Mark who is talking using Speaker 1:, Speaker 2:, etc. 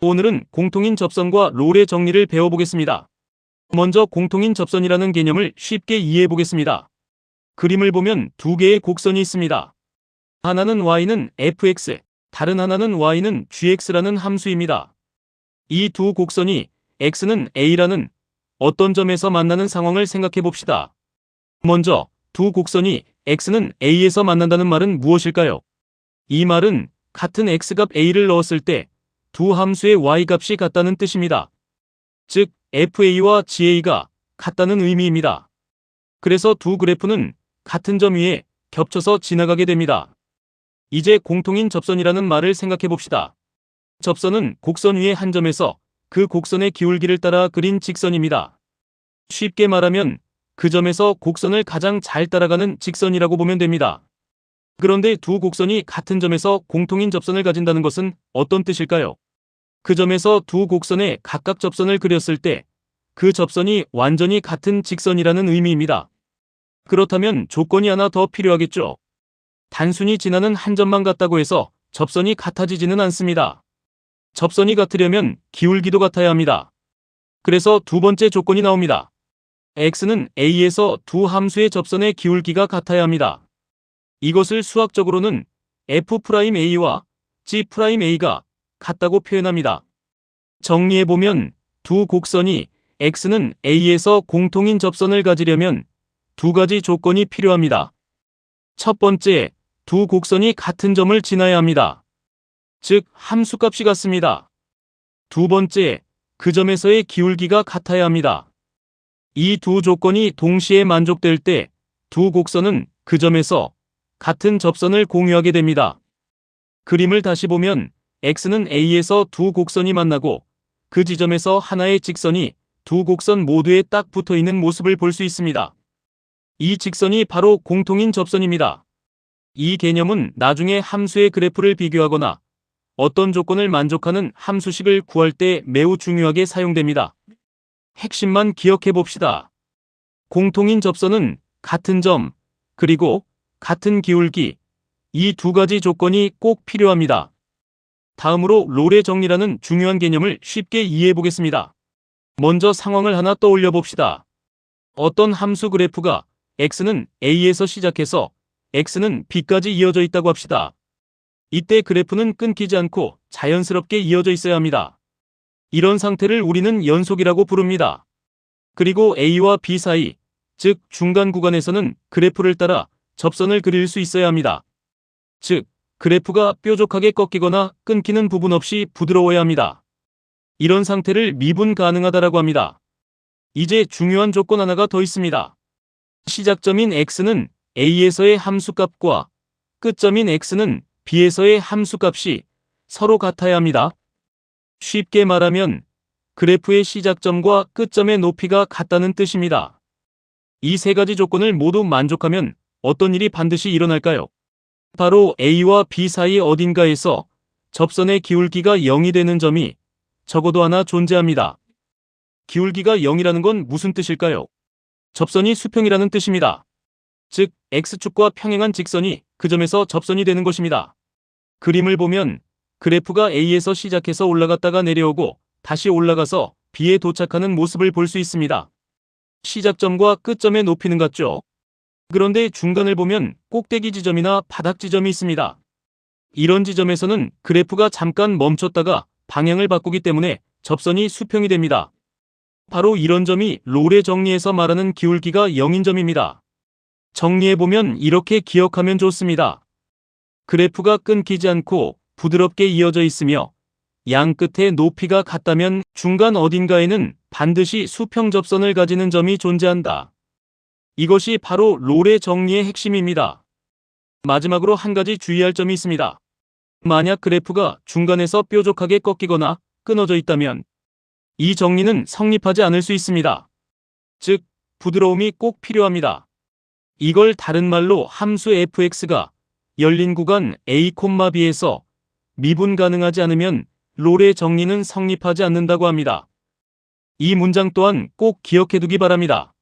Speaker 1: 오늘은 공통인 접선과 롤의 정리를 배워보겠습니다. 먼저 공통인 접선이라는 개념을 쉽게 이해해보겠습니다. 그림을 보면 두 개의 곡선이 있습니다. 하나는 y는 fx, 다른 하나는 y는 gx라는 함수입니다. 이 두 곡선이 x는 a라는 어떤 점에서 만나는 상황을 생각해봅시다. 먼저 두 곡선이 x는 a에서 만난다는 말은 무엇일까요? 이 말은 같은 x값 a를 넣었을 때 두 함수의 y값이 같다는 뜻입니다. 즉 fa와 ga가 같다는 의미입니다. 그래서 두 그래프는 같은 점 위에 겹쳐서 지나가게 됩니다. 이제 공통인 접선이라는 말을 생각해봅시다. 접선은 곡선 위의 한 점에서 그 곡선의 기울기를 따라 그린 직선입니다. 쉽게 말하면 그 점에서 곡선을 가장 잘 따라가는 직선이라고 보면 됩니다. 그런데 두 곡선이 같은 점에서 공통인 접선을 가진다는 것은 어떤 뜻일까요? 그 점에서 두 곡선의 각각 접선을 그렸을 때 그 접선이 완전히 같은 직선이라는 의미입니다. 그렇다면 조건이 하나 더 필요하겠죠. 단순히 지나는 한 점만 같다고 해서 접선이 같아지지는 않습니다. 접선이 같으려면 기울기도 같아야 합니다. 그래서 두 번째 조건이 나옵니다. x는 a에서 두 함수의 접선의 기울기가 같아야 합니다. 이것을 수학적으로는 f'a와 g'a가 같다고 표현합니다. 정리해보면 두 곡선이 x는 a에서 공통인 접선을 가지려면 두 가지 조건이 필요합니다. 첫 번째, 두 곡선이 같은 점을 지나야 합니다. 즉, 함수값이 같습니다. 두 번째, 그 점에서의 기울기가 같아야 합니다. 이 두 조건이 동시에 만족될 때 두 곡선은 그 점에서 같은 접선을 공유하게 됩니다. 그림을 다시 보면 x는 a에서 두 곡선이 만나고 그 지점에서 하나의 직선이 두 곡선 모두에 딱 붙어있는 모습을 볼 수 있습니다. 이 직선이 바로 공통인 접선입니다. 이 개념은 나중에 함수의 그래프를 비교하거나 어떤 조건을 만족하는 함수식을 구할 때 매우 중요하게 사용됩니다. 핵심만 기억해 봅시다. 공통인 접선은 같은 점, 그리고 같은 기울기, 이 두 가지 조건이 꼭 필요합니다. 다음으로 롤의 정리라는 중요한 개념을 쉽게 이해해 보겠습니다. 먼저 상황을 하나 떠올려 봅시다. 어떤 함수 그래프가 x는 a에서 시작해서 x는 b까지 이어져 있다고 합시다. 이때 그래프는 끊기지 않고 자연스럽게 이어져 있어야 합니다. 이런 상태를 우리는 연속이라고 부릅니다. 그리고 a와 b 사이, 즉 중간 구간에서는 그래프를 따라 접선을 그릴 수 있어야 합니다. 즉 그래프가 뾰족하게 꺾이거나 끊기는 부분 없이 부드러워야 합니다. 이런 상태를 미분 가능하다라고 합니다. 이제 중요한 조건 하나가 더 있습니다. 시작점인 x는 a에서의 함수값과 끝점인 x는 b에서의 함수값이 서로 같아야 합니다. 쉽게 말하면 그래프의 시작점과 끝점의 높이가 같다는 뜻입니다. 이 세 가지 조건을 모두 만족하면 어떤 일이 반드시 일어날까요? 바로 a와 b 사이 어딘가에서 접선의 기울기가 0이 되는 점이 적어도 하나 존재합니다. 기울기가 0이라는 건 무슨 뜻일까요? 접선이 수평이라는 뜻입니다. 즉 x축과 평행한 직선이 그 점에서 접선이 되는 것입니다. 그림을 보면 그래프가 a에서 시작해서 올라갔다가 내려오고 다시 올라가서 b에 도착하는 모습을 볼 수 있습니다. 시작점과 끝점의 높이는 같죠? 그런데 중간을 보면 꼭대기 지점이나 바닥 지점이 있습니다. 이런 지점에서는 그래프가 잠깐 멈췄다가 방향을 바꾸기 때문에 접선이 수평이 됩니다. 바로 이런 점이 롤의 정리에서 말하는 기울기가 0인 점입니다. 정리해보면 이렇게 기억하면 좋습니다. 그래프가 끊기지 않고 부드럽게 이어져 있으며 양 끝의 높이가 같다면 중간 어딘가에는 반드시 수평 접선을 가지는 점이 존재한다. 이것이 바로 롤의 정리의 핵심입니다. 마지막으로 한 가지 주의할 점이 있습니다. 만약 그래프가 중간에서 뾰족하게 꺾이거나 끊어져 있다면 이 정리는 성립하지 않을 수 있습니다. 즉, 부드러움이 꼭 필요합니다. 이걸 다른 말로 함수 fx가 열린 구간 a, b에서 미분 가능하지 않으면 롤의 정리는 성립하지 않는다고 합니다. 이 문장 또한 꼭 기억해두기 바랍니다.